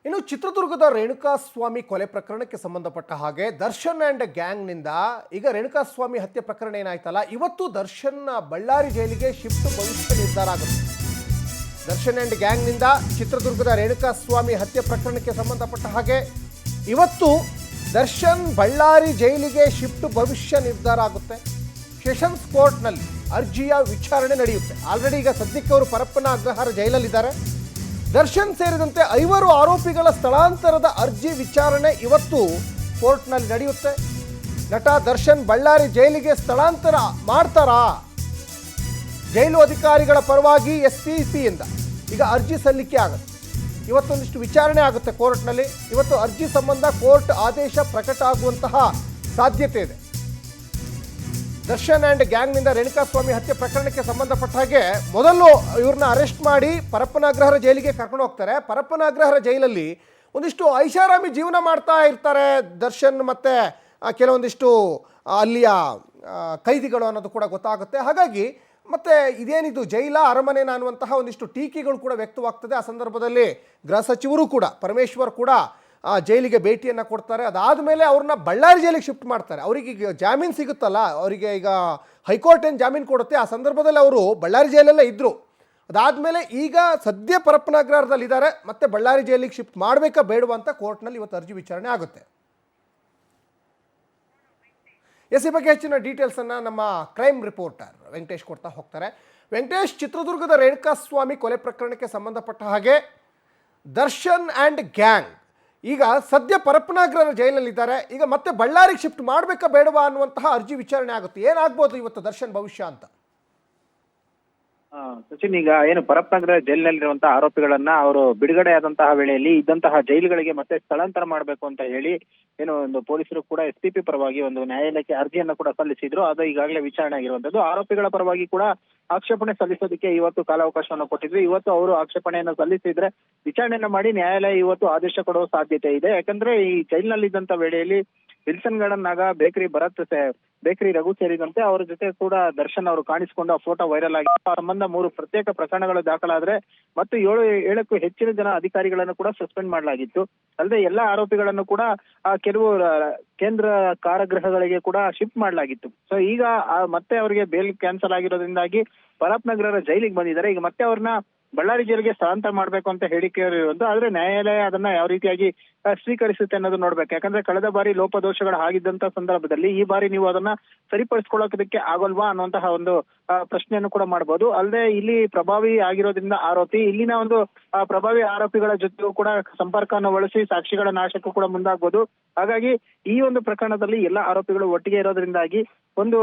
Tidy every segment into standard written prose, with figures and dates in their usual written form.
ಇನ್ನು ಚಿತ್ರದುರ್ಗದ ರೇಣುಕಾಸ್ವಾಮಿ ಕೊಲೆ ಪ್ರಕರಣಕ್ಕೆ ಸಂಬಂಧಪಟ್ಟ ಹಾಗೆ ದರ್ಶನ್ ಆ್ಯಂಡ್ ಗ್ಯಾಂಗ್ನಿಂದ ಈಗ ರೇಣುಕಾಸ್ವಾಮಿ ಹತ್ಯೆ ಪ್ರಕರಣ ಏನಾಯ್ತಲ್ಲ, ಇವತ್ತು ದರ್ಶನ್ ಬಳ್ಳಾರಿ ಜೈಲಿಗೆ ಶಿಫ್ಟ್ ಭವಿಷ್ಯ ನಿರ್ಧಾರ ಆಗುತ್ತೆ. ದರ್ಶನ್ ಆ್ಯಂಡ್ ಗ್ಯಾಂಗ್ನಿಂದ ಚಿತ್ರದುರ್ಗದ ರೇಣುಕಾಸ್ವಾಮಿ ಹತ್ಯೆ ಪ್ರಕರಣಕ್ಕೆ ಸಂಬಂಧಪಟ್ಟ ಹಾಗೆ ಇವತ್ತು ದರ್ಶನ್ ಬಳ್ಳಾರಿ ಜೈಲಿಗೆ ಶಿಫ್ಟ್ ಭವಿಷ್ಯ ನಿರ್ಧಾರ ಆಗುತ್ತೆ. ಸೆಷನ್ಸ್ ಕೋರ್ಟ್ನಲ್ಲಿ ಅರ್ಜಿಯ ವಿಚಾರಣೆ ನಡೆಯುತ್ತೆ. ಆಲ್ರೆಡಿ ಈಗ ಸದ್ಯಕ್ಕೆ ಅವರು ಪರಪ್ಪನ ಅಗ್ರಹಾರ ಜೈಲಲ್ಲಿದ್ದಾರೆ. ದರ್ಶನ್ ಸೇರಿದಂತೆ 5 ಆರೋಪಿಗಳ ಸ್ಥಳಾಂತರದ ಅರ್ಜಿ ವಿಚಾರಣೆ ಇವತ್ತು ಕೋರ್ಟ್ನಲ್ಲಿ ನಡೆಯುತ್ತೆ. ನಟ ದರ್ಶನ್ ಬಳ್ಳಾರಿ ಜೈಲಿಗೆ ಸ್ಥಳಾಂತರ ಮಾಡ್ತಾರಾ? ಜೈಲು ಅಧಿಕಾರಿಗಳ ಪರವಾಗಿ SPPಯಿಂದ ಈಗ ಅರ್ಜಿ ಸಲ್ಲಿಕೆ ಆಗುತ್ತೆ. ಇವತ್ತೊಂದಿಷ್ಟು ವಿಚಾರಣೆ ಆಗುತ್ತೆ ಕೋರ್ಟ್ನಲ್ಲಿ. ಇವತ್ತು ಅರ್ಜಿ ಸಂಬಂಧ ಕೋರ್ಟ್ ಆದೇಶ ಪ್ರಕಟ ಆಗುವಂತಹ ಸಾಧ್ಯತೆ ಇದೆ. ದರ್ಶನ್ ಆ್ಯಂಡ್ ಗ್ಯಾಂಗ್ನಿಂದ ರೇಣುಕಾಸ್ವಾಮಿ ಹತ್ಯೆ ಪ್ರಕರಣಕ್ಕೆ ಸಂಬಂಧಪಟ್ಟ ಹಾಗೆ ಮೊದಲು ಇವ್ರನ್ನ ಅರೆಸ್ಟ್ ಮಾಡಿ ಪರಪ್ಪನ ಅಗ್ರಹಾರ ಜೈಲಿಗೆ ಕರ್ಕೊಂಡು ಹೋಗ್ತಾರೆ. ಪರಪ್ಪನ ಅಗ್ರಹಾರ ಜೈಲಲ್ಲಿ ಒಂದಿಷ್ಟು ಐಷಾರಾಮಿ ಜೀವನ ಮಾಡ್ತಾ ಇರ್ತಾರೆ ದರ್ಶನ್ ಮತ್ತು ಕೆಲವೊಂದಿಷ್ಟು ಅಲ್ಲಿಯ ಕೈದಿಗಳು ಅನ್ನೋದು ಕೂಡ ಗೊತ್ತಾಗುತ್ತೆ. ಹಾಗಾಗಿ ಮತ್ತು ಇದೇನಿದು ಜೈಲ ಅರಮನೆನ ಅನ್ನುವಂತಹ ಒಂದಿಷ್ಟು ಟೀಕೆಗಳು ಕೂಡ ವ್ಯಕ್ತವಾಗ್ತದೆ. ಆ ಸಂದರ್ಭದಲ್ಲಿ ಗೃಹ ಸಚಿವರು ಕೂಡ ಪರಮೇಶ್ವರ್ ಕೂಡ ಜೈಲಿಗೆ ಭೇಟಿಯನ್ನು ಕೊಡ್ತಾರೆ. ಅದಾದಮೇಲೆ ಅವ್ರನ್ನ ಬಳ್ಳಾರಿ ಜೈಲಿಗೆ ಶಿಫ್ಟ್ ಮಾಡ್ತಾರೆ. ಅವರಿಗೆ ಈಗ ಜಾಮೀನು ಸಿಗುತ್ತಲ್ಲ, ಅವರಿಗೆ ಈಗ ಹೈಕೋರ್ಟ್ ಏನು ಜಾಮೀನು ಕೊಡುತ್ತೆ, ಆ ಸಂದರ್ಭದಲ್ಲಿ ಅವರು ಬಳ್ಳಾರಿ ಜೈಲಲ್ಲೇ ಇದ್ದರು. ಅದಾದಮೇಲೆ ಈಗ ಸದ್ಯ ಪರಪ್ಪನ ಅಗ್ರಹಾರದಲ್ಲಿ ಇದ್ದಾರೆ. ಮತ್ತೆ ಬಳ್ಳಾರಿ ಜೈಲಿಗೆ ಶಿಫ್ಟ್ ಮಾಡಬೇಕಾ ಬೇಡವಾ ಅಂತ ಕೋರ್ಟ್ನಲ್ಲಿ ಇವತ್ತು ಅರ್ಜಿ ವಿಚಾರಣೆ ಆಗುತ್ತೆ. ಈ ಬಗ್ಗೆ ಹೆಚ್ಚಿನ ಡೀಟೇಲ್ಸನ್ನು ನಮ್ಮ ಕ್ರೈಮ್ ರಿಪೋರ್ಟರ್ ವೆಂಕಟೇಶ್ ಕೊಡ್ತಾ ಹೋಗ್ತಾರೆ. ವೆಂಕಟೇಶ್, ಚಿತ್ರದುರ್ಗದ ರೇಣುಕಾಸ್ವಾಮಿ ಕೊಲೆ ಪ್ರಕರಣಕ್ಕೆ ಸಂಬಂಧಪಟ್ಟ ಹಾಗೆ ದರ್ಶನ್ ಆ್ಯಂಡ್ ಗ್ಯಾಂಗ್ ಈಗ ಸದ್ಯ ಪರಪ್ಪನಗ್ರಹಾರ ಜೈಲಲ್ಲಿದ್ದಾರೆ. ಈಗ ಮತ್ತೆ ಬಳ್ಳಾರಿಗೆ ಶಿಫ್ಟ್ ಮಾಡಬೇಕಾ ಬೇಡವಾ ಅನ್ನುವಂತಹ ಅರ್ಜಿ ವಿಚಾರಣೆ ಆಗುತ್ತೆ. ಏನಾಗ್ಬೋದು ಇವತ್ತು ದರ್ಶನ್ ಭವಿಷ್ಯ ಅಂತ? ಸಚಿನ್, ಈಗ ಏನು ಪರಪ್ಪನಗ್ರಹಾರ ಜೈಲಿನಲ್ಲಿರುವಂತಹ ಆರೋಪಿಗಳನ್ನ ಅವರು ಬಿಡುಗಡೆ ಆದಂತಹ ವೇಳೆಯಲ್ಲಿ ಇದ್ದಂತಹ ಜೈಲುಗಳಿಗೆ ಮತ್ತೆ ಸ್ಥಳಾಂತರ ಮಾಡಬೇಕು ಅಂತ ಹೇಳಿ ಏನು ಒಂದು ಪೊಲೀಸರು ಕೂಡ SPP ಪರವಾಗಿ ಒಂದು ನ್ಯಾಯಾಲಯಕ್ಕೆ ಅರ್ಜಿಯನ್ನ ಕೂಡ ಸಲ್ಲಿಸಿದ್ರು. ಅದು ಈಗಾಗಲೇ ವಿಚಾರಣೆ ಆಗಿರುವಂತದ್ದು. ಆರೋಪಿಗಳ ಪರವಾಗಿ ಕೂಡ ಆಕ್ಷೇಪಣೆ ಸಲ್ಲಿಸೋದಕ್ಕೆ ಇವತ್ತು ಕಾಲಾವಕಾಶವನ್ನು ಕೊಟ್ಟಿದ್ವಿ. ಇವತ್ತು ಅವರು ಆಕ್ಷೇಪಣೆಯನ್ನು ಸಲ್ಲಿಸಿದ್ರೆ ವಿಚಾರಣೆಯನ್ನ ಮಾಡಿ ನ್ಯಾಯಾಲಯ ಇವತ್ತು ಆದೇಶ ಕೊಡುವ ಸಾಧ್ಯತೆ ಇದೆ. ಯಾಕಂದ್ರೆ ಈ ಜೈಲಿನಲ್ಲಿದ್ದಂತ ವೇಳೆಯಲ್ಲಿ ವಿಲ್ಸನ್ ಗಾರ್ಡನ್ ನಾಗ ಬೇಕರಿ ರಘು ಸೇರಿದಂತೆ ಅವರ ಜೊತೆ ಕೂಡ ದರ್ಶನ್ ಅವರು ಕಾಣಿಸಿಕೊಂಡು ಆ ಫೋಟೋ ವೈರಲ್ ಆಗಿ ಆ ಸಂಬಂಧ 3 ಪ್ರತ್ಯೇಕ ಪ್ರಕರಣಗಳು ದಾಖಲಾದ್ರೆ ಮತ್ತು 7ಕ್ಕೂ ಹೆಚ್ಚಿನ ಜನ ಅಧಿಕಾರಿಗಳನ್ನು ಕೂಡ ಸಸ್ಪೆಂಡ್ ಮಾಡಲಾಗಿತ್ತು. ಅಲ್ಲದೆ ಎಲ್ಲಾ ಆರೋಪಿಗಳನ್ನು ಕೂಡ ಕೆಲವು ಕೇಂದ್ರ ಕಾರಾಗೃಹಗಳಿಗೆ ಕೂಡ ಶಿಫ್ಟ್ ಮಾಡಲಾಗಿತ್ತು. ಸೊ ಈಗ ಮತ್ತೆ ಅವರಿಗೆ ಬೇಲ್ ಕ್ಯಾನ್ಸಲ್ ಆಗಿರೋದ್ರಿಂದಾಗಿ ಪರಪ್ಪನಗ್ರಹಾರ ಜೈಲಿಗೆ ಬಂದಿದ್ದಾರೆ. ಈಗ ಮತ್ತೆ ಅವ್ರನ್ನ ಬಳ್ಳಾರಿ ಜೈಲಿಗೆ ಸ್ಥಳಾಂತರ ಮಾಡ್ಬೇಕು ಅಂತ ಹೇಳಿಕೆ ಇರುವಂತ, ಆದ್ರೆ ನ್ಯಾಯಾಲಯ ಅದನ್ನ ಯಾವ ರೀತಿಯಾಗಿ ಸ್ವೀಕರಿಸುತ್ತೆ ಅನ್ನೋದು ನೋಡ್ಬೇಕು. ಯಾಕಂದ್ರೆ ಕಳೆದ ಬಾರಿ ಲೋಪದೋಷಗಳು ಆಗಿದ್ದಂತ ಸಂದರ್ಭದಲ್ಲಿ ಈ ಬಾರಿ ನೀವು ಅದನ್ನ ಸರಿಪಡಿಸ್ಕೊಳ್ಳೋದಕ್ಕೆ ಆಗೋಲ್ವಾ ಅನ್ನುವಂತಹ ಒಂದು ಪ್ರಶ್ನೆಯನ್ನು ಕೂಡ ಮಾಡಬಹುದು. ಅಲ್ಲದೆ ಇಲ್ಲಿ ಪ್ರಭಾವಿ ಆಗಿರೋದ್ರಿಂದ ಆರೋಪಿ ಇಲ್ಲಿನ ಒಂದು ಪ್ರಭಾವಿ ಆರೋಪಿಗಳ ಜೊತೆಗೂ ಕೂಡ ಸಂಪರ್ಕವನ್ನು ಬಳಸಿ ಸಾಕ್ಷಿಗಳ ನಾಶಕ್ಕೂ ಕೂಡ ಮುಂದಾಗಬಹುದು. ಹಾಗಾಗಿ ಈ ಒಂದು ಪ್ರಕರಣದಲ್ಲಿ ಎಲ್ಲ ಆರೋಪಿಗಳು ಒಟ್ಟಿಗೆ ಇರೋದ್ರಿಂದಾಗಿ ಒಂದು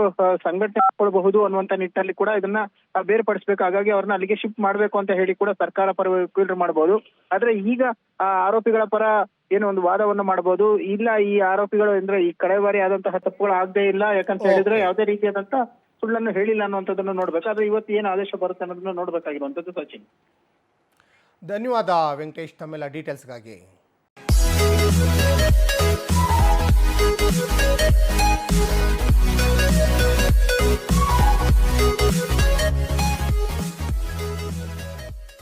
ಸಂಘಟನೆ ಹಾಕೊಳ್ಬಹುದು ಅನ್ನುವಂತ ನಿಟ್ಟಿನಲ್ಲಿ ಕೂಡ ಇದನ್ನ ಬೇರ್ಪಡಿಸಬೇಕು. ಹಾಗಾಗಿ ಅವ್ರನ್ನ ಅಲ್ಲಿಗೆ ಶಿಫ್ಟ್ ಮಾಡ್ಬೇಕು ಅಂತ ಹೇಳಿ ಕೂಡ ಸರ್ಕಾರ ಪರ ವಕೀಲರು ಮಾಡಬಹುದು. ಆದ್ರೆ ಈಗ ಆರೋಪಿಗಳ ಪರ ಏನು ಒಂದು ವಾದವನ್ನು ಮಾಡಬಹುದು. ಇಲ್ಲ, ಈ ಆರೋಪಿಗಳು ಅಂದ್ರೆ ಈ ಕಡೆ ಬಾರಿ ಆದಂತಹ ತಪ್ಪುಗಳು ಆಗದೆ ಇಲ್ಲ, ಯಾಕಂತ ಹೇಳಿದ್ರೆ ಯಾವುದೇ ರೀತಿಯಾದಂತ ಸುಳ್ಳನ್ನು ಹೇಳಿಲ್ಲ ಅನ್ನುವಂಥದ್ದನ್ನು ನೋಡ್ಬೇಕು. ಆದ್ರೆ ಇವತ್ತು ಏನು ಆದೇಶ ಬರುತ್ತೆ ಅನ್ನೋದನ್ನ ನೋಡ್ಬೇಕಾಗಿರುವಂತದ್ದು. ಸಚಿನ್, ಧನ್ಯವಾದ ವೆಂಕಟೇಶ್ ತಮ್ಮೆಲ್ಲ ಡೀಟೇಲ್ಸ್ಗಾಗಿ.